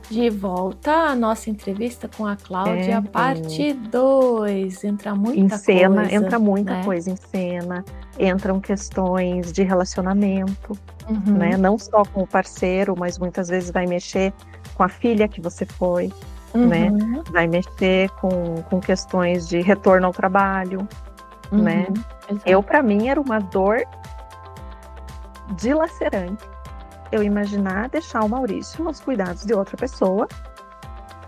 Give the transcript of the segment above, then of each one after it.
De volta à nossa entrevista com a Cláudia, É, parte 2. Entra em muita cena, coisa, entra muita né? coisa em cena, entram questões de relacionamento, né? Uhum, Não só com o parceiro, mas muitas vezes vai mexer com a filha que você foi, né? uhum, Vai mexer com questões de retorno ao trabalho, né? uhum, exato. Para mim, era uma dor dilacerante eu imaginar deixar o Maurício aos cuidados de outra pessoa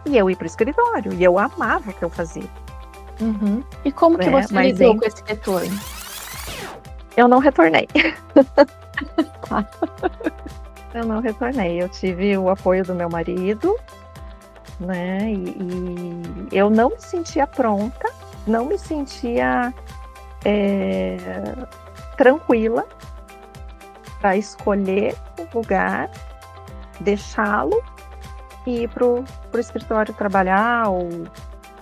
e eu ir para o escritório. E eu amava o que eu fazia. Uhum. E como que Né? você Mas lidou com esse retorno? eu não retornei. Eu não retornei. Eu tive o apoio do meu marido, né? E eu não me sentia pronta, não me sentia tranquila para escolher o lugar, deixá-lo e ir para o escritório trabalhar ou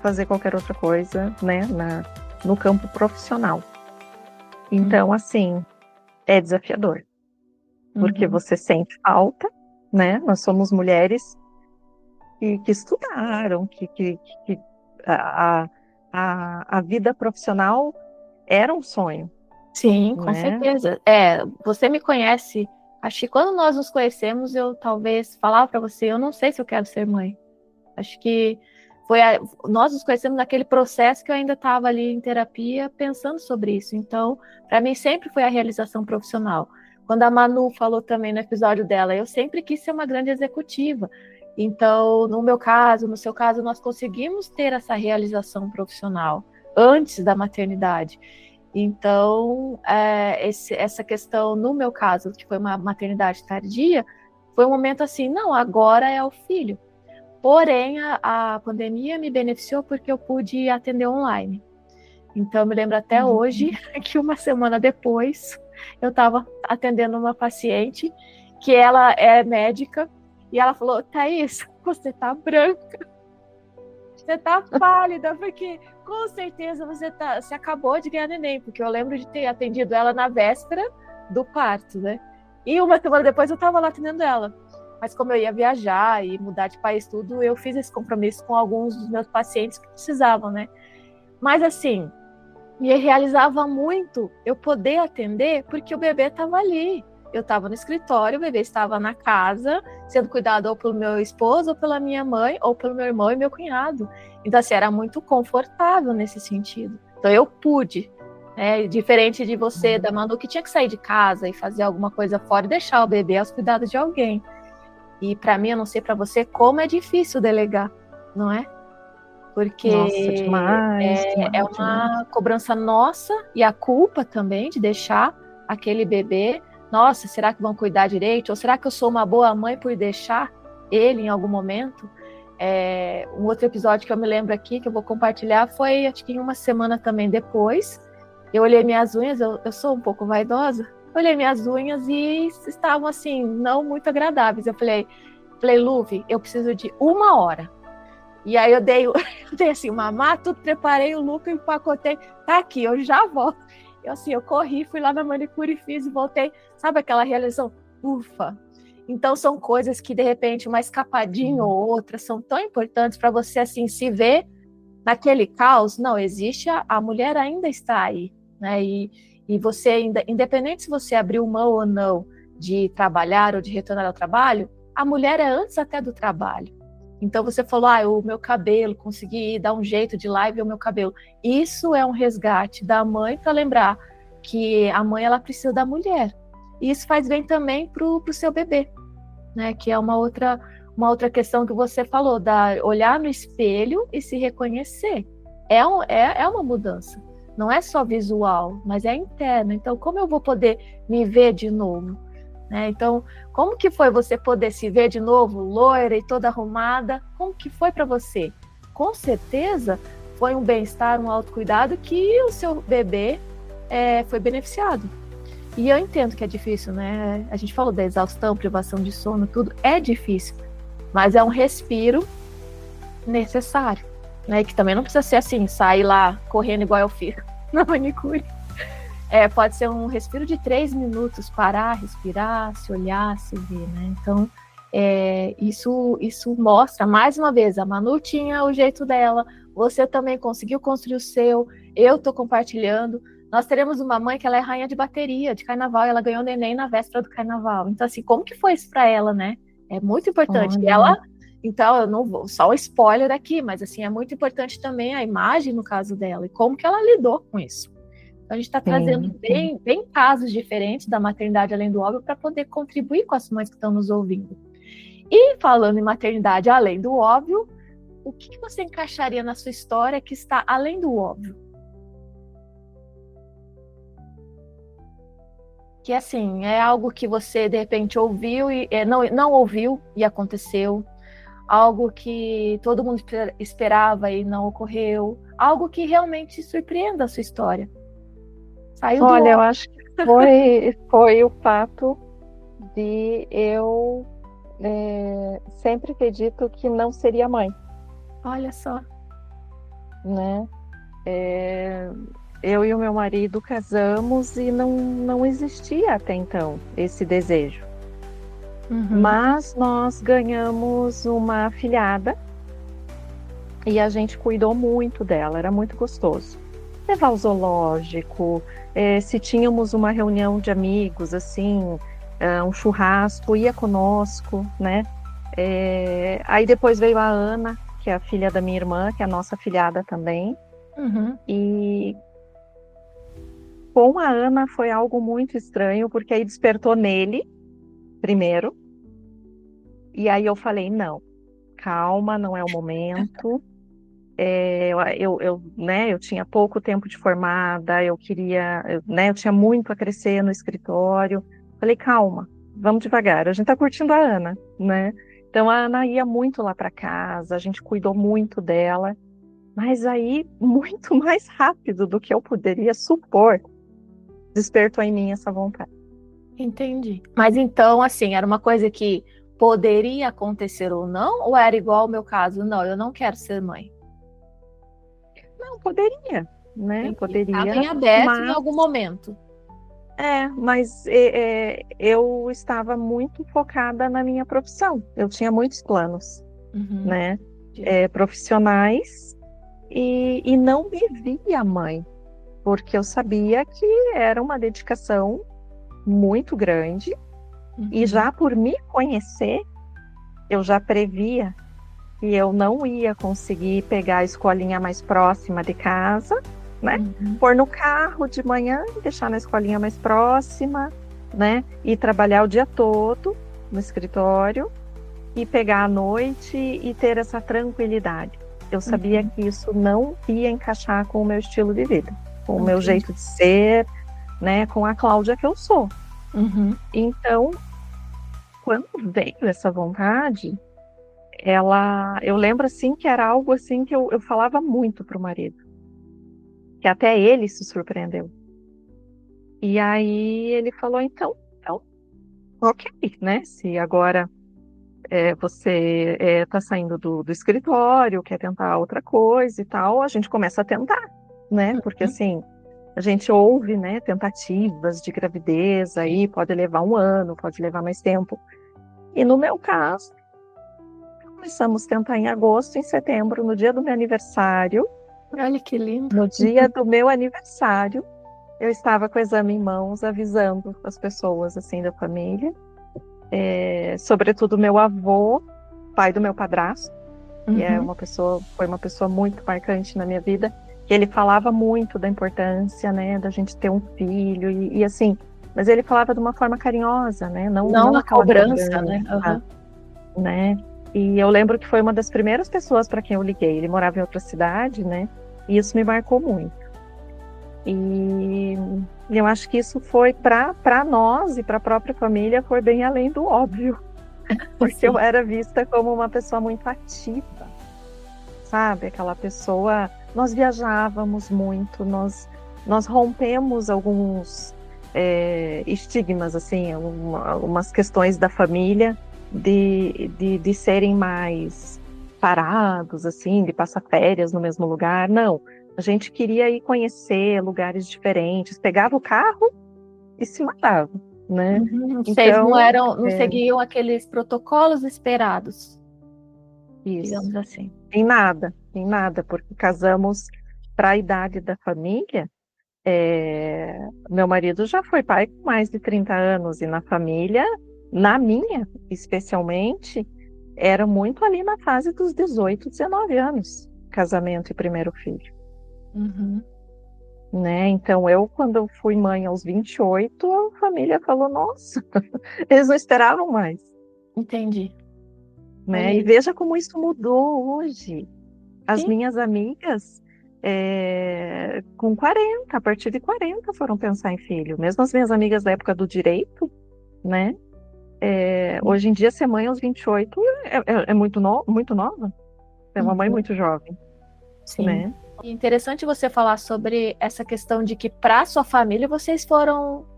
fazer qualquer outra coisa, né? No campo profissional. Então, assim, é desafiador, porque Uhum. você sente falta, né? Nós somos mulheres que estudaram, que a, a vida profissional era um sonho, Sim, com né? certeza. Você me conhece. Acho que quando nós nos conhecemos, eu talvez falava para você, eu não sei se eu quero ser mãe. Acho que nós nos conhecemos naquele processo que eu ainda estava ali em terapia pensando sobre isso. Então, para mim sempre foi a realização profissional. Quando a Manu falou também no episódio dela, eu sempre quis ser uma grande executiva. Então, no meu caso, no seu caso, nós conseguimos ter essa realização profissional antes da maternidade. Então, essa questão, no meu caso, que foi uma maternidade tardia, foi um momento assim, não, agora é o filho. Porém, a pandemia me beneficiou porque eu pude atender online. Então, eu me lembro até hoje que uma semana depois, eu estava atendendo uma paciente que ela é médica e ela falou, Thaís, você tá branca, você tá pálida, porque com certeza você acabou de ganhar neném, porque eu lembro de ter atendido ela na véspera do parto, né? E uma semana depois eu estava lá atendendo ela. Mas como eu ia viajar e mudar de país tudo, eu fiz esse compromisso com alguns dos meus pacientes que precisavam, né? Mas assim, me realizava muito eu poder atender porque o bebê estava ali. Eu estava no escritório, o bebê estava na casa, sendo cuidado ou pelo meu esposo, ou pela minha mãe, ou pelo meu irmão e meu cunhado. Então, assim, era muito confortável nesse sentido. Então, eu pude, né? Diferente de você, da Manu, que tinha que sair de casa e fazer alguma coisa fora e deixar o bebê aos cuidados de alguém. E para mim, eu não sei para você, como é difícil delegar, não é? Nossa, Porque demais, é demais, demais. uma cobrança nossa e a culpa também de deixar aquele bebê. Nossa, será que vão cuidar direito? Ou será que eu sou uma boa mãe por deixar ele em algum momento? Um outro episódio que eu me lembro aqui, que eu vou compartilhar, foi acho que uma semana também depois. Eu olhei minhas unhas, eu sou um pouco vaidosa. Olhei minhas unhas e estavam assim, não muito agradáveis. Eu falei, Luve, eu preciso de 1 hora. E aí eu dei assim, o mamá, tudo, preparei o look, empacotei, tá aqui, eu já volto. Eu corri, fui lá na manicure, fiz e voltei. Sabe aquela realização? Ufa! Então são coisas que, de repente, uma escapadinha ou outra são tão importantes para você, assim, se ver naquele caos. Não, existe, a mulher ainda está aí, né? E você ainda, independente se você abriu mão ou não de trabalhar ou de retornar ao trabalho, a mulher é antes até do trabalho. Então você falou, o meu cabelo, consegui dar um jeito de lá e ver o meu cabelo. Isso é um resgate da mãe para lembrar que a mãe ela precisa da mulher. E isso faz bem também para o seu bebê, né? Que é uma outra questão que você falou, da olhar no espelho e se reconhecer. É uma mudança. Não é só visual, mas é interna. Então, como eu vou poder me ver de novo? Né? Então, como que foi você poder se ver de novo, loira e toda arrumada? Como que foi para você? Com certeza foi um bem-estar, um autocuidado que o seu bebê foi beneficiado. E eu entendo que é difícil, né? A gente falou da exaustão, privação de sono, tudo é difícil, mas é um respiro necessário, né? Que também não precisa ser assim, sair lá correndo igual eu fiz na manicure. Pode ser um respiro de 3 minutos, parar, respirar, se olhar, se ver, né? Então, Isso mostra, mais uma vez, a Manu tinha o jeito dela, você também conseguiu construir o seu, eu estou compartilhando. Nós teremos uma mãe que ela é rainha de bateria, de carnaval, e ela ganhou neném na véspera do carnaval. Então, assim, como que foi isso para ela, né? É muito importante. E Olha, ela, então, eu não vou, só o spoiler aqui, mas assim, é muito importante também a imagem no caso dela, e como que ela lidou com isso. Então, a gente está trazendo sim, sim. bem casos diferentes da maternidade além do óbvio para poder contribuir com as mães que estão nos ouvindo. E falando em maternidade além do óbvio, o que você encaixaria na sua história que está além do óbvio? Que assim, é algo que você de repente ouviu e não ouviu e aconteceu, algo que todo mundo esperava e não ocorreu, algo que realmente surpreenda a sua história. Saiu do Olha, eu óbvio. acho que foi o fato de eu sempre ter dito que não seria mãe, Olha só. né? É, eu e o meu marido casamos e não existia até então esse desejo. Uhum. Mas nós ganhamos uma afilhada e a gente cuidou muito dela, era muito gostoso. Levar ao zoológico, se tínhamos uma reunião de amigos, assim, um churrasco, ia conosco, né? Aí depois veio a Ana, que é a filha da minha irmã, que é a nossa afilhada também. Uhum. E com a Ana foi algo muito estranho, porque aí despertou nele, primeiro, e aí eu falei, não, calma, não é o momento. Né, eu tinha pouco tempo de formada, né, eu tinha muito a crescer no escritório. Falei, calma, vamos devagar. A gente tá curtindo a Ana, né? Então a Ana ia muito lá para casa, a gente cuidou muito dela, mas aí, muito mais rápido do que eu poderia supor, despertou em mim essa vontade. Entendi. Mas então, assim, era uma coisa que poderia acontecer ou não, ou era igual ao meu caso? Não, eu não quero ser mãe. Não, poderia, né? Entendi. Estava Poderia, em aberto em mas algum momento. eu estava muito focada na minha profissão. Eu tinha muitos planos, Uhum. né? Profissionais e não me via mãe, porque eu sabia que era uma dedicação muito grande e Uhum. já por me conhecer, eu já previa que eu não ia conseguir pegar a escolinha mais próxima de casa, né? Uhum. Pôr no carro de manhã e deixar na escolinha mais próxima, né? E trabalhar o dia todo no escritório e pegar à noite e ter essa tranquilidade. Eu sabia Uhum. que isso não ia encaixar com o meu estilo de vida, com o meu Entendi. jeito de ser, né? Com a Cláudia que eu sou. Uhum. Então, quando veio essa vontade, eu lembro assim que era algo assim que eu falava muito pro marido, que até ele se surpreendeu. E aí ele falou, então, ok, né? Se agora você está saindo do escritório, quer tentar outra coisa e tal, a gente começa a tentar, né? Porque Uhum. assim, a gente ouve, né, tentativas de gravidez aí, pode levar um ano, pode levar mais tempo. E no meu caso, começamos a tentar em agosto, em setembro, no dia do meu aniversário. Olha que lindo. No dia do meu aniversário, eu estava com o exame em mãos, avisando as pessoas assim da família, sobretudo meu avô, pai do meu padrasto, que Uhum. foi uma pessoa muito marcante na minha vida, que ele falava muito da importância, né, da gente ter um filho e assim, mas ele falava de uma forma carinhosa, né, Não não a aquela cobrança, cobrança, né? Uhum. né? E eu lembro que foi uma das primeiras pessoas para quem eu liguei. Ele morava em outra cidade, né? E isso me marcou muito. E eu acho que isso foi para nós e para a própria família foi bem além do óbvio, porque eu Sim. era vista como uma pessoa muito ativa, sabe? Aquela pessoa. Nós viajávamos muito, nós rompemos alguns estigmas, assim, umas questões da família de serem mais parados, assim, de passar férias no mesmo lugar. Não, a gente queria ir conhecer lugares diferentes, pegava o carro e se matava, né? Vocês não Então, não seguiam aqueles protocolos esperados, isso, digamos assim. em nada, porque casamos para a idade da família. Meu marido já foi pai com mais de 30 anos, e na família, na minha especialmente, era muito ali na fase dos 18, 19 anos, casamento e primeiro filho. Né? Então, quando eu fui mãe aos 28, a família falou, nossa, eles não esperavam mais. Entendi. Né? E veja como isso mudou hoje. As Sim. minhas amigas, com 40, a partir de 40 foram pensar em filho. Mesmo as minhas amigas da época do direito, né? Hoje em dia, ser mãe aos 28 é muito nova. É uma mãe muito jovem. Sim. Né? E interessante você falar sobre essa questão de que para sua família vocês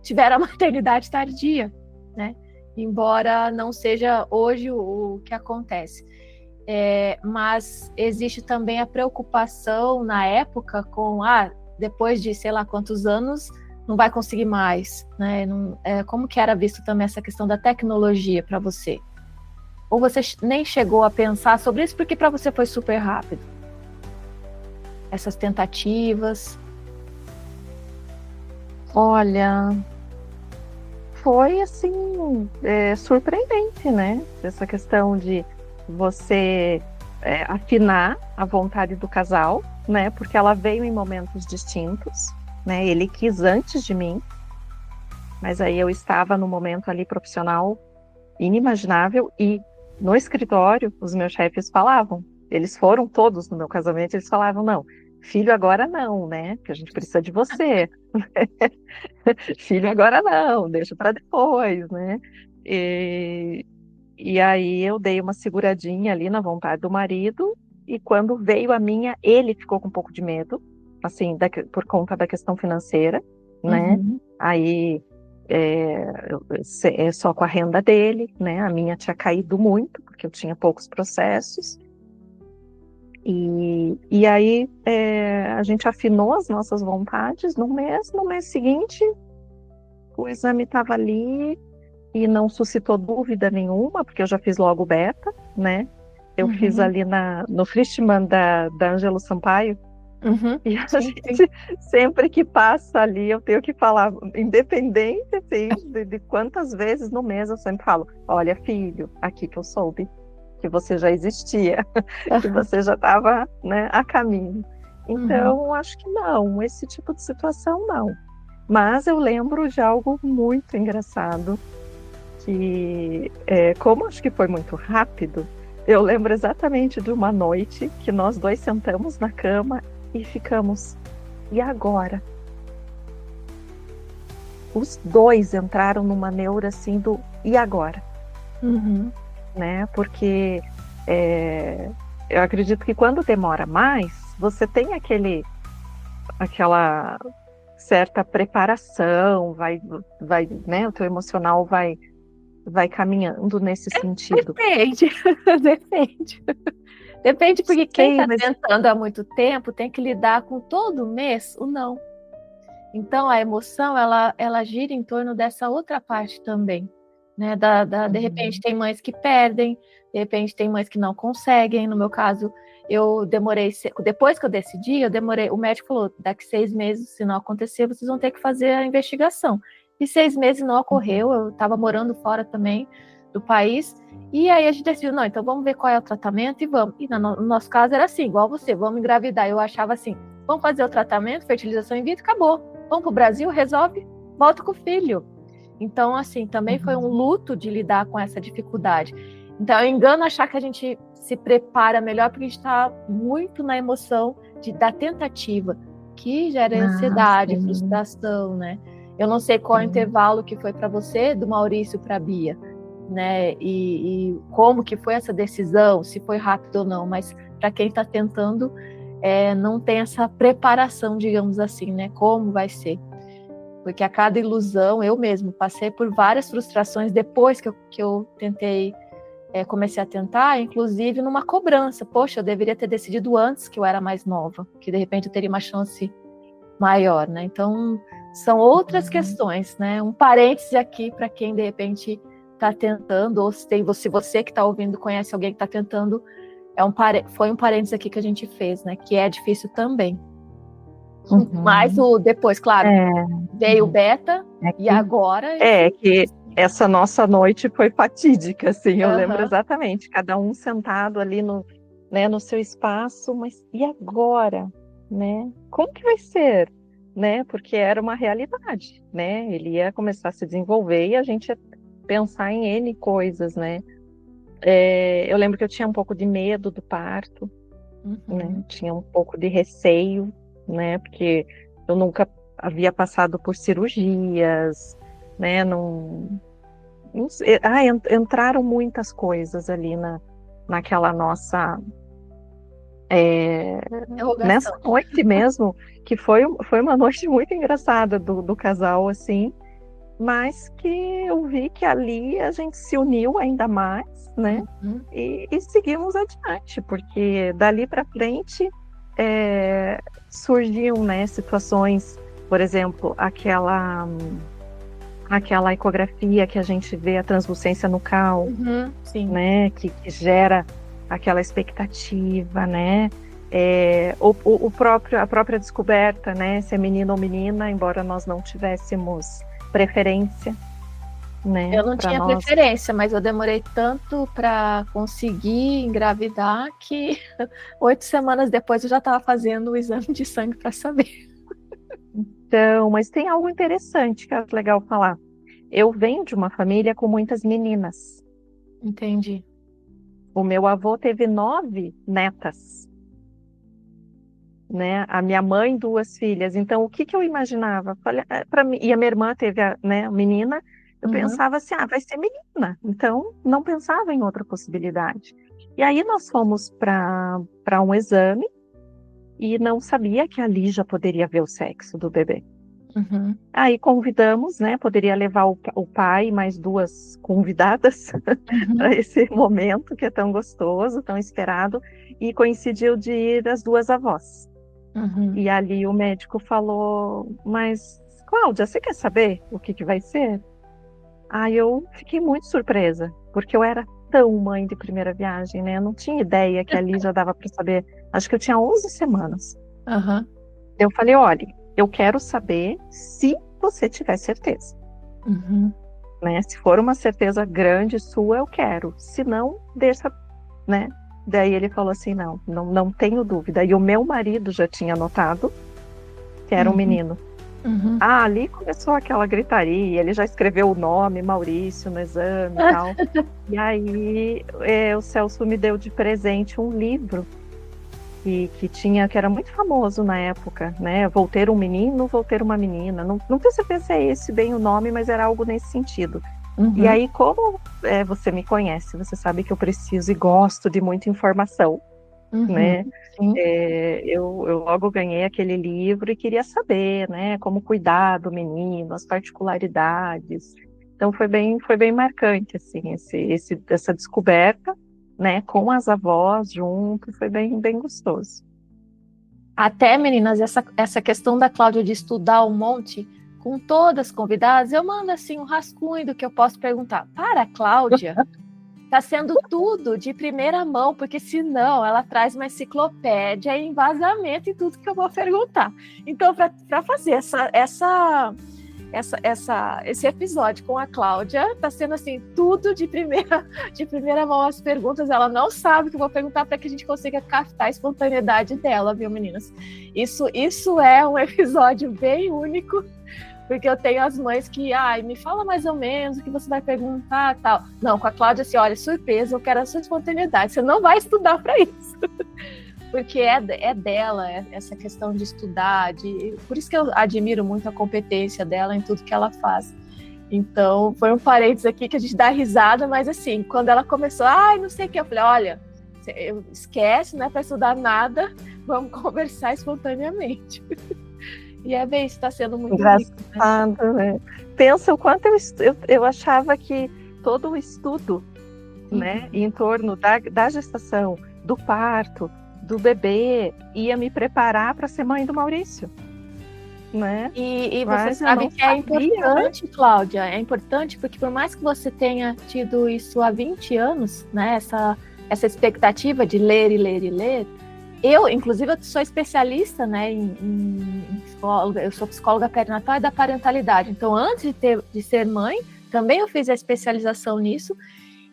tiveram a maternidade tardia, né? Embora não seja hoje o que acontece. Mas existe também a preocupação na época com, depois de sei lá quantos anos, não vai conseguir mais, né? Como que era visto também essa questão da tecnologia para você? Ou você nem chegou a pensar sobre isso porque para você foi super rápido? Essas tentativas? Olha, foi assim, surpreendente, né? Essa questão de você afinar a vontade do casal, né? Porque ela veio em momentos distintos, né? Ele quis antes de mim, mas aí eu estava no momento ali profissional inimaginável, e no escritório os meus chefes falavam, eles foram todos no meu casamento, eles falavam, não, filho agora não, né? Porque a gente precisa de você. Filho agora não, deixa para depois, né? E aí eu dei uma seguradinha ali na vontade do marido, e quando veio a minha, ele ficou com um pouco de medo, assim, por conta da questão financeira, né? Aí só com a renda dele, né? A minha tinha caído muito, porque eu tinha poucos processos. E aí a gente afinou as nossas vontades no mês seguinte, o exame estava ali e não suscitou dúvida nenhuma, porque eu já fiz logo o beta, né? Eu fiz ali no Frischmann da Ângelo Sampaio, e a gente, sempre que passa ali, eu tenho que falar, independente assim, de quantas vezes no mês, eu sempre falo, olha filho, aqui que eu soube que você já existia, que você já estava, né, a caminho. Então, acho que não, esse tipo de situação não. Mas eu lembro de algo muito engraçado, que como acho que foi muito rápido, eu lembro exatamente de uma noite que nós dois sentamos na cama e ficamos, e agora? Os dois entraram numa neura assim do, e agora? Né? Porque eu acredito que quando demora mais, você tem aquela certa preparação, vai, né? O teu emocional vai caminhando nesse sentido. Depende, depende. Depende, porque quem está tentando há muito tempo tem que lidar com todo mês o não. Então a emoção ela gira em torno dessa outra parte também, né? De repente tem mães que perdem, de repente tem mães que não conseguem. No meu caso, eu demorei, depois que eu decidi, o médico falou, daqui 6 meses, se não acontecer, vocês vão ter que fazer a investigação. E 6 meses não ocorreu, eu estava morando fora também do país, e aí a gente decidiu, não, então vamos ver qual é o tratamento e vamos. E no nosso caso era assim, igual você, vamos engravidar. Eu achava assim, vamos fazer o tratamento, fertilização in vitro, acabou. Vamos para o Brasil, resolve, volta com o filho. Então, assim, também foi um luto de lidar com essa dificuldade. Então, eu engano achar que a gente se prepara melhor, porque a gente está muito na emoção da tentativa, que gera ansiedade, frustração, né? Eu não sei qual é o intervalo que foi para você, do Maurício para a Bia, né? E como que foi essa decisão, se foi rápido ou não, mas para quem está tentando, não tem essa preparação, digamos assim, né? Como vai ser. Porque a cada ilusão, eu mesmo passei por várias frustrações depois que eu tentei, comecei a tentar, inclusive numa cobrança. Poxa, eu deveria ter decidido antes, que eu era mais nova, que de repente eu teria uma chance maior, né? Então, são outras questões, né? Um parêntese aqui para quem de repente está tentando, ou se você que está ouvindo conhece alguém que está tentando, foi um parêntese aqui que a gente fez, né? Que é difícil também. Mas depois, claro, veio o beta e agora... que essa nossa noite foi fatídica, assim, eu lembro exatamente, cada um sentado ali no seu espaço, mas e agora, né? Como que vai ser, né? Porque era uma realidade, né? Ele ia começar a se desenvolver e a gente ia pensar em N coisas, né? Eu lembro que eu tinha um pouco de medo do parto, né? Tinha um pouco de receio, né? Porque eu nunca havia passado por cirurgias, né? Não sei, entraram muitas coisas ali naquela nossa nessa noite mesmo, que foi uma noite muito engraçada do casal, assim, mas que eu vi que ali a gente se uniu ainda mais, né? E seguimos adiante, porque dali para frente surgiam, né, situações, por exemplo, aquela ecografia que a gente vê a translucência nucal, né, que gera aquela expectativa, né? A própria descoberta, né, se é menino ou menina, embora nós não tivéssemos preferência, né? Eu não tinha preferência, mas eu demorei tanto para conseguir engravidar que 8 semanas depois eu já estava fazendo o exame de sangue para saber. Então, mas tem algo interessante que é legal falar. Eu venho de uma família com muitas meninas. Entendi. O meu avô teve 9 netas, né? A minha mãe, 2 filhas. Então, o que eu imaginava? Para mim, e a minha irmã teve a menina. Eu pensava assim, vai ser menina. Então, não pensava em outra possibilidade. E aí nós fomos para um exame e não sabia que ali já poderia ver o sexo do bebê. Aí convidamos, né? Poderia levar o pai e mais 2 convidadas para esse momento que é tão gostoso, tão esperado, e coincidiu de ir as 2 avós. E ali o médico falou, mas Cláudia, você quer saber o que vai ser? Aí eu fiquei muito surpresa, porque eu era tão mãe de primeira viagem, né? Eu não tinha ideia que ali já dava para saber. Acho que eu tinha 11 semanas. Eu falei, olha, eu quero saber se você tiver certeza. Né? Se for uma certeza grande sua, eu quero. Se não, deixa, né? Daí ele falou assim, não tenho dúvida. E o meu marido já tinha notado que era um menino. Ali começou aquela gritaria, ele já escreveu o nome, Maurício, no exame e tal. E aí o Celso me deu de presente um livro que era muito famoso na época, né? Vou ter um menino, vou ter uma menina. Não tenho certeza se é esse bem o nome, mas era algo nesse sentido. E aí, como você me conhece, você sabe que eu preciso e gosto de muita informação, né? Eu logo ganhei aquele livro e queria saber, né? Como cuidar do menino, as particularidades. Então foi bem marcante, assim, essa descoberta, né? Com as avós junto, foi bem gostoso. Até, meninas, essa questão da Cláudia de estudar um monte, com todas as convidadas, eu mando assim um rascunho do que eu posso perguntar. Para a Cláudia, está sendo tudo de primeira mão, porque senão ela traz uma enciclopédia e embasamento em tudo que eu vou perguntar. Então, para fazer esse episódio com a Cláudia, está sendo assim, tudo de primeira mão as perguntas. Ela não sabe o que eu vou perguntar para que a gente consiga captar a espontaneidade dela, viu, meninas? Isso é um episódio bem único, porque eu tenho as mães que, me fala mais ou menos o que você vai perguntar, tal. Não, com a Cláudia, assim, olha, surpresa, eu quero a sua espontaneidade, você não vai estudar para isso. Porque é dela, essa questão de estudar, por isso que eu admiro muito a competência dela em tudo que ela faz. Então, foi um parênteses aqui que a gente dá risada, mas assim, quando ela começou, não sei o que, eu falei, olha, esquece, não é para estudar nada, vamos conversar espontaneamente. E bem, isso está sendo muito engraçado, né? Pensa o quanto eu achava que todo o estudo, né, em torno da gestação, do parto, do bebê, ia me preparar para ser mãe do Maurício. né? E você Mas eu sabe não que é sabia, né? importante, Cláudia, é importante porque por mais que você tenha tido isso há 20 anos, né, essa expectativa de ler e ler e ler, inclusive, eu sou especialista, né, em psicóloga, eu sou psicóloga perinatal e da parentalidade, então antes de ser mãe, também eu fiz a especialização nisso,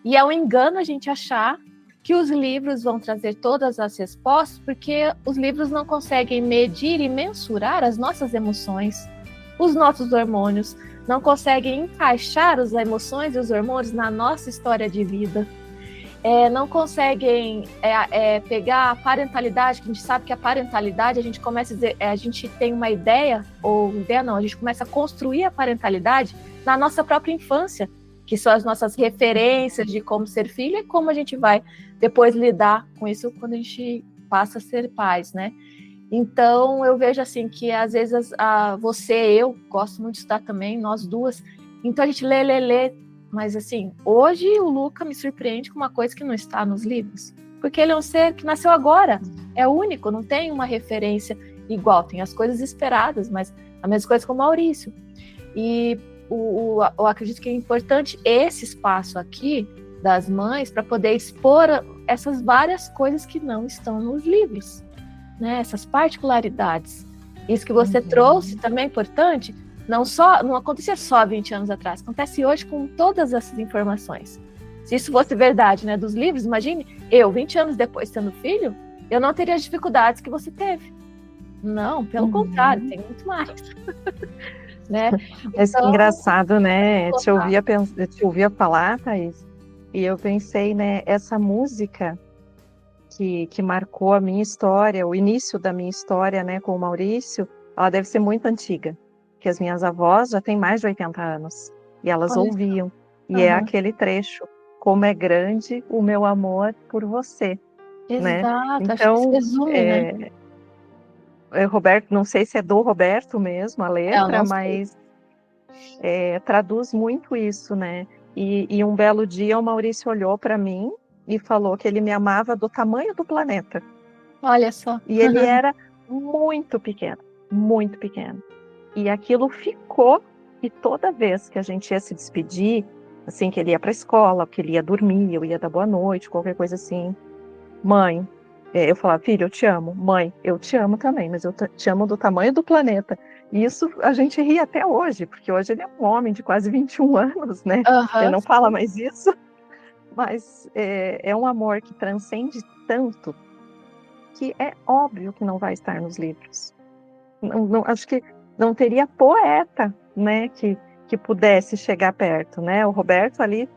e é um engano a gente achar que os livros vão trazer todas as respostas, porque os livros não conseguem medir e mensurar as nossas emoções, os nossos hormônios, não conseguem encaixar as emoções e os hormônios na nossa história de vida, não conseguem pegar a parentalidade, que a gente sabe que a parentalidade, a gente começa a dizer, a gente tem uma ideia, ou ideia não, a gente começa a construir a parentalidade na nossa própria infância, que são as nossas referências de como ser filho e como a gente vai depois lidar com isso quando a gente passa a ser pais, né? Então, eu vejo assim que às vezes eu gosto muito de estudar também, nós duas, então a gente lê, mas assim, hoje o Luca me surpreende com uma coisa que não está nos livros, porque ele é um ser que nasceu agora, é único, não tem uma referência igual, tem as coisas esperadas, mas a mesma coisa com o Maurício. E eu acredito que é importante esse espaço aqui das mães para poder expor essas várias coisas que não estão nos livros, né? Essas particularidades. Isso que você trouxe também é importante, não acontecia só 20 anos atrás, acontece hoje com todas essas informações. Se isso fosse verdade, né, dos livros, imagine, 20 anos depois tendo filho, eu não teria as dificuldades que você teve. Não, pelo contrário, tem muito mais. Né? Mas que engraçado, né? Eu te ouvia falar, Thaís, e eu pensei, né, essa música que marcou a minha história, o início da minha história, né, com o Maurício, ela deve ser muito antiga, porque as minhas avós já têm mais de 80 anos, e elas ouviam, e é aquele trecho, como é grande o meu amor por você. Exato, né? acho que se Então, resume, né? Roberto, não sei se é do Roberto mesmo a letra, Eu não sei. mas traduz muito isso, né? E um belo dia o Maurício olhou para mim e falou que ele me amava do tamanho do planeta. Olha só. E ele era muito pequeno, muito pequeno. E aquilo ficou, e toda vez que a gente ia se despedir, assim, que ele ia para a escola, que ele ia dormir, eu ia dar boa noite, qualquer coisa assim, mãe, eu falava, filho, eu te amo. Mãe, eu te amo também, mas eu te amo do tamanho do planeta. E isso a gente ri até hoje, porque hoje ele é um homem de quase 21 anos, né? Ele não fala mais isso, mas é um amor que transcende tanto que é óbvio que não vai estar nos livros. Não, acho que não teria poeta, né, que pudesse chegar perto, né? O Roberto ali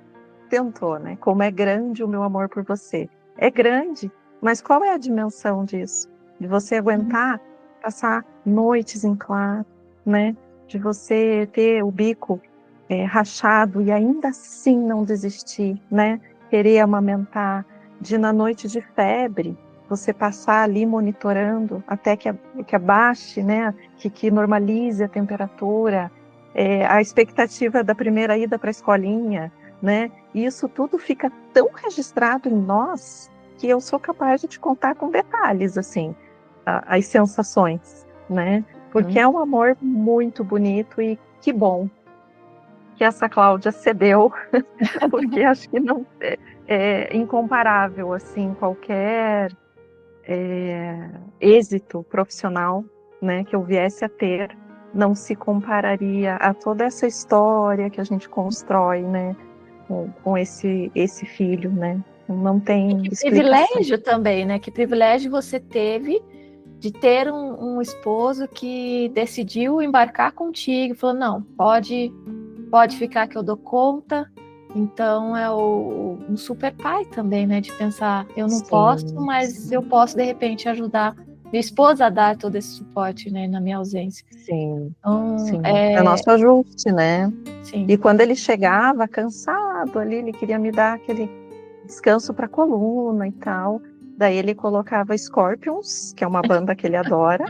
tentou, né? Como é grande o meu amor por você. É grande, mas qual é a dimensão disso? De você aguentar passar noites em claro, né? De você ter o bico rachado e ainda assim não desistir, né? Querer amamentar, de na noite de febre você passar ali monitorando até que abaixe, né? Que normalize a temperatura, a expectativa da primeira ida para a escolinha, né? E isso tudo fica tão registrado em nós que eu sou capaz de te contar com detalhes, assim, as sensações, né? Porque é um amor muito bonito e que bom que essa Cláudia cedeu, porque acho que não é incomparável, assim, qualquer êxito profissional, né, que eu viesse a ter, não se compararia a toda essa história que a gente constrói, né, com esse filho, né? Não tem Que explicação. privilégio também, né? Que privilégio você teve de ter um esposo que decidiu embarcar contigo, falou, não, pode ficar que eu dou conta. Então é um super pai também, né? De pensar, eu não posso, mas eu posso de repente ajudar minha esposa a dar todo esse suporte, né, na minha ausência. Sim, Então, sim. É nosso ajuste, né? Sim. E quando ele chegava cansado ali, ele queria me dar aquele descanso para a coluna e tal. Daí ele colocava Scorpions, que é uma banda que ele adora,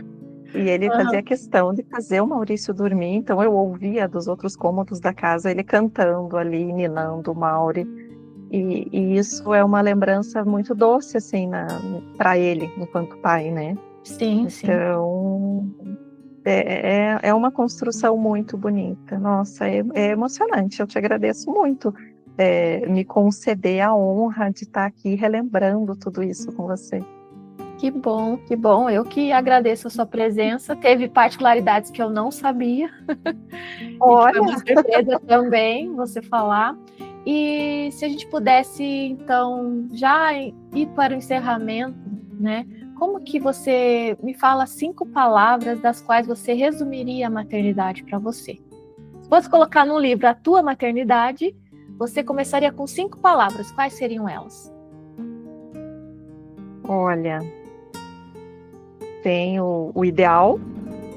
e ele fazia questão de fazer o Maurício dormir. Então eu ouvia dos outros cômodos da casa ele cantando ali, ninando o Mauri. E isso é uma lembrança muito doce, assim, para ele, enquanto pai, né? Sim, então, é uma construção muito bonita. Nossa, é emocionante. Eu te agradeço muito me conceder a honra de estar aqui relembrando tudo isso com você. Que bom, que bom. Eu que agradeço a sua presença. Teve particularidades que eu não sabia. Olha, E foi uma surpresa também você falar. E se a gente pudesse, então, já ir para o encerramento, né? Como que você me fala 5 palavras das quais você resumiria a maternidade para você? Se fosse colocar num livro a tua maternidade, você começaria com 5 palavras. Quais seriam elas? olha, tem o ideal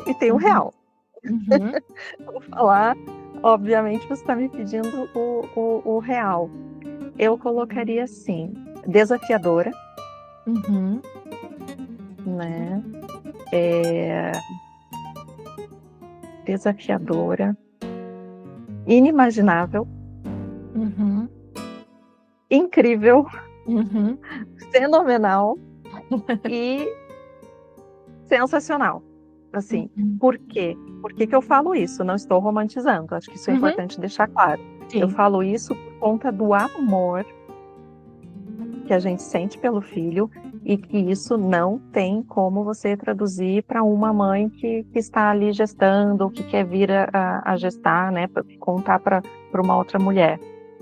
e tem o real. Uhum. Vou falar, obviamente, você está me pedindo o real. Eu colocaria assim, desafiadora, Uhum. né? Desafiadora, inimaginável, Uhum. incrível, Uhum. fenomenal e sensacional. Assim, Uhum. por quê? Por que que eu falo isso? Não estou romantizando, acho que isso é Uhum. importante deixar claro. Eu Sim. falo isso por conta do amor que a gente sente pelo filho e que isso não tem como você traduzir para uma mãe que está ali gestando ou que quer vir a gestar, né, para contar para uma outra mulher.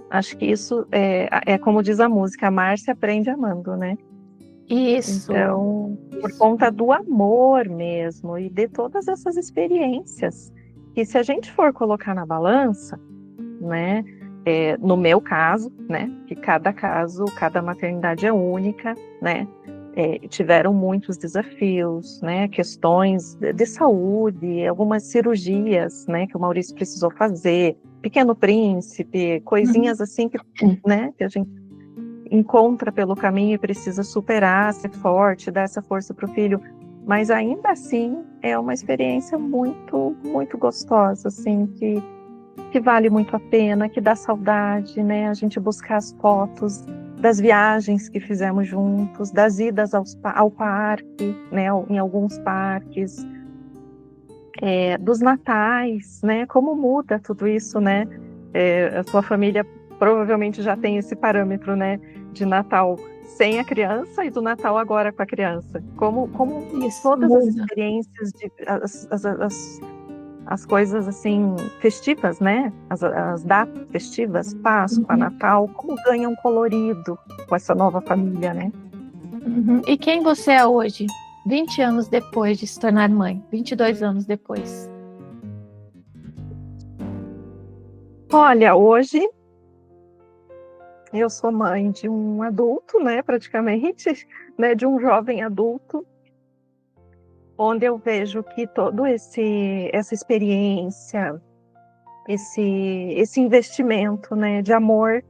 Acho que isso é como diz a música, amar se aprende amando, né? Isso. Então, por conta do amor mesmo e de todas essas experiências, que se a gente for colocar na balança, né, no meu caso, né, que cada caso, cada maternidade é única, né, tiveram muitos desafios, né, questões de saúde, algumas cirurgias, né, que o Maurício precisou fazer, Pequeno Príncipe, coisinhas assim que, né, que a gente encontra pelo caminho e precisa superar, ser forte, dar essa força para o filho, mas ainda assim é uma experiência muito, muito gostosa, assim, que vale muito a pena, que dá saudade, né? A gente buscar as fotos das viagens que fizemos juntos, das idas ao parque, né? Em alguns parques, dos natais, né? Como muda tudo isso, né? A sua família provavelmente já tem esse parâmetro, né? De Natal sem a criança e do Natal agora com a criança. Como Isso, todas as muda. experiências, as coisas assim festivas, né? As datas festivas, Páscoa, Uhum. Natal, como ganham colorido com essa nova família, né? Uhum. E quem você é hoje, 20 anos depois de se tornar mãe, 22 anos depois? Olha, hoje eu sou mãe de um adulto, né, praticamente, né, de um jovem adulto, onde eu vejo que todo essa experiência, esse investimento, né, de amor,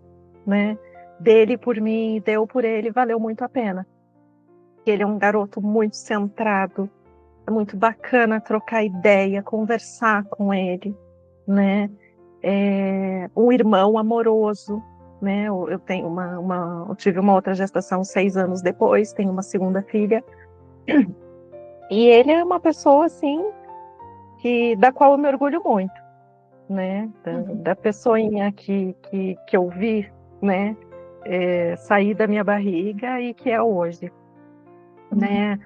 né, dele por mim, deu por ele, valeu muito a pena. Ele é um garoto muito centrado, é muito bacana trocar ideia, conversar com ele, né? Um irmão amoroso, né? Eu tenho eu tive uma outra gestação 6 anos depois, tenho uma segunda filha, e ele é uma pessoa assim da qual eu me orgulho muito, né? Da pessoinha que eu vi, né? Sair da minha barriga e que é hoje, né?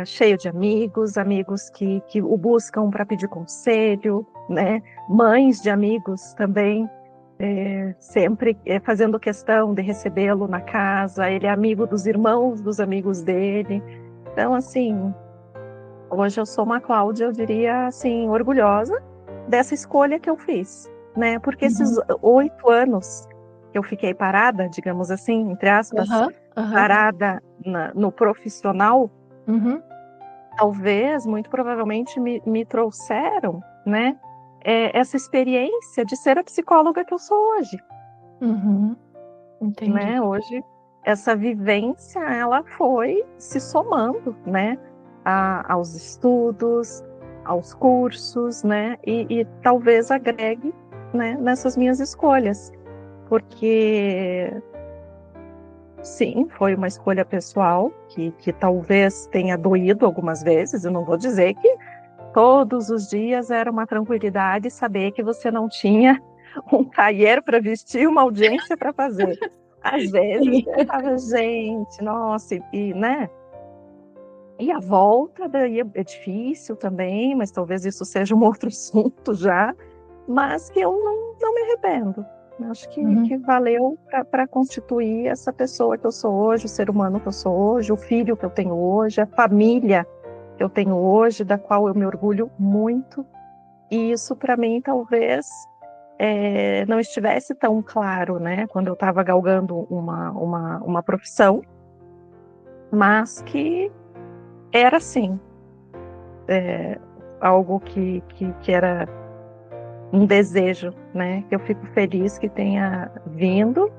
Cheio de amigos que o buscam para pedir conselho, né? Mães de amigos também, sempre fazendo questão de recebê-lo na casa. Ele é amigo dos irmãos dos amigos dele. Então, assim, hoje eu sou uma Cláudia, eu diria assim, orgulhosa dessa escolha que eu fiz, né? Porque esses 8 anos que eu fiquei parada, digamos assim, entre aspas, parada no profissional, talvez, muito provavelmente, me trouxeram, né, essa experiência de ser a psicóloga que eu sou hoje. Entendi. Né? Hoje, essa vivência, ela foi se somando, né, aos estudos, aos cursos, né, e talvez agregue, né, nessas minhas escolhas, porque sim, foi uma escolha pessoal que talvez tenha doído algumas vezes. Eu não vou dizer que Todos os dias era uma tranquilidade saber que você não tinha um tailleur para vestir, uma audiência para fazer. Às vezes eu pensava, gente, nossa, né? E a volta daí é difícil também, mas talvez isso seja um outro assunto já, mas que eu não me arrependo. Acho que valeu para constituir essa pessoa que eu sou hoje, o ser humano que eu sou hoje, o filho que eu tenho hoje, a família que eu tenho hoje, da qual eu me orgulho muito. E isso para mim talvez não estivesse tão claro, né, quando eu estava galgando uma profissão, mas que era assim, algo que era um desejo, né, que eu fico feliz que tenha vindo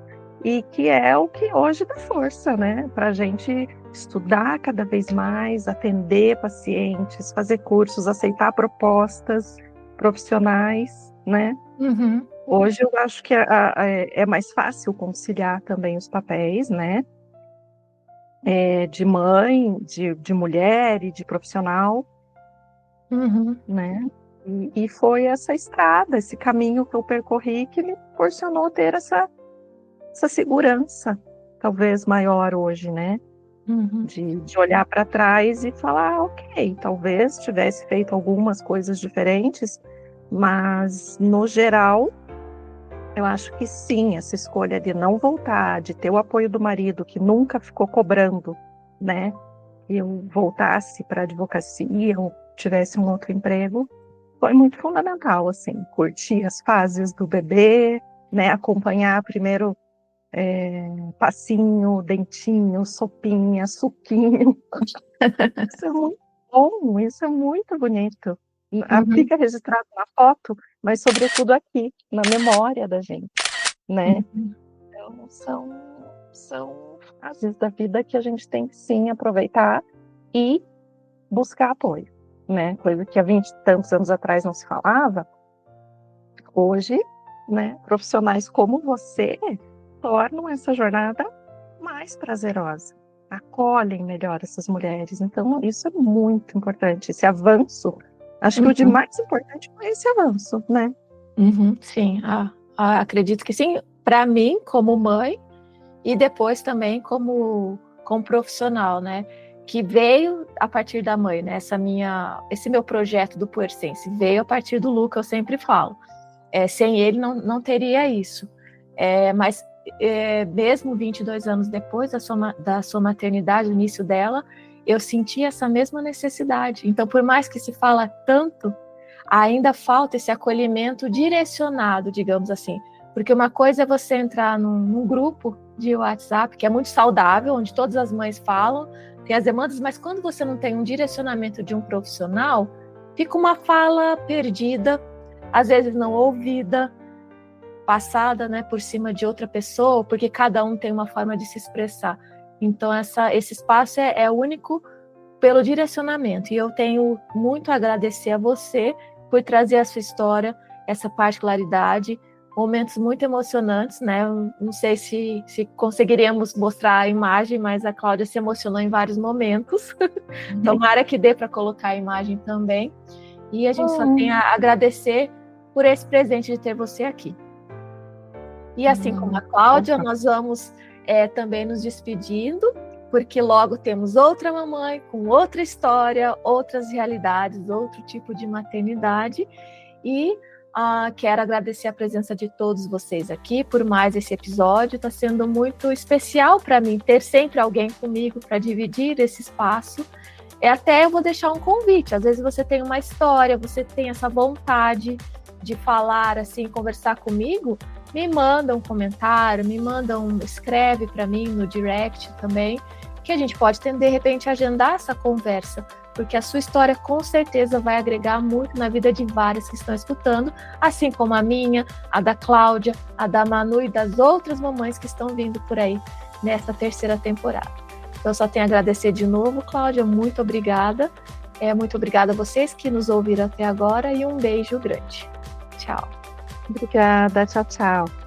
e que é o que hoje dá força, né, para a gente estudar cada vez mais, atender pacientes, fazer cursos, aceitar propostas profissionais, né. Hoje eu acho que é mais fácil conciliar também os papéis, né, de mãe, de mulher e de profissional, né? E foi essa estrada, esse caminho que eu percorri que me proporcionou ter essa segurança, talvez maior hoje, né? De olhar para trás e falar, ok, talvez tivesse feito algumas coisas diferentes, mas no geral, eu acho que sim, essa escolha de não voltar, de ter o apoio do marido, que nunca ficou cobrando, né? Que eu voltasse para a advocacia ou tivesse um outro emprego, foi muito fundamental, assim, curtir as fases do bebê, né? Acompanhar primeiro passinho, dentinho, sopinha, suquinho. Isso é muito bom, isso é muito bonito. Fica registrado na foto, mas sobretudo aqui, na memória da gente, né? Então, são fases da vida que a gente tem que sim aproveitar e buscar apoio, né? Coisa que há 20 e tantos anos atrás não se falava. Hoje, né, profissionais como você tornam essa jornada mais prazerosa, acolhem melhor essas mulheres. Então, isso é muito importante, esse avanço. Acho que o de mais importante foi esse avanço, né? Sim, acredito que sim. Para mim, como mãe, e depois também como profissional, né? Que veio a partir da mãe, né? Esse meu projeto do Puersense veio a partir do Luca, eu sempre falo. Sem ele não teria isso. Mas mesmo 22 anos depois da sua maternidade, o início dela, eu senti essa mesma necessidade. Então, por mais que se fala tanto, ainda falta esse acolhimento direcionado, digamos assim. Porque uma coisa é você entrar num grupo de WhatsApp, que é muito saudável, onde todas as mães falam, tem as demandas, mas quando você não tem um direcionamento de um profissional, fica uma fala perdida, às vezes não ouvida, passada, né, por cima de outra pessoa, porque cada um tem uma forma de se expressar. Então, esse espaço é único pelo direcionamento. E eu tenho muito a agradecer a você por trazer a sua história, essa particularidade, momentos muito emocionantes, né? Eu não sei se conseguiríamos mostrar a imagem, mas a Cláudia se emocionou em vários momentos. Tomara que dê para colocar a imagem também. E a gente só tem a agradecer por esse presente de ter você aqui. E assim como a Cláudia, nós vamos também nos despedindo, porque logo temos outra mamãe com outra história, outras realidades, outro tipo de maternidade. E quero agradecer a presença de todos vocês aqui por mais esse episódio. Está sendo muito especial para mim ter sempre alguém comigo para dividir esse espaço. Até eu vou deixar um convite. Às vezes você tem uma história, você tem essa vontade de falar, assim, conversar comigo, me manda um comentário, escreve para mim no direct também, que a gente pode de repente agendar essa conversa, porque a sua história com certeza vai agregar muito na vida de várias que estão escutando, assim como a minha, a da Cláudia, a da Manu e das outras mamães que estão vindo por aí nessa terceira temporada. Então, só tenho a agradecer de novo, Cláudia, muito obrigada. Muito obrigada a vocês que nos ouviram até agora e um beijo grande. Tchau. Obrigada, tchau, tchau.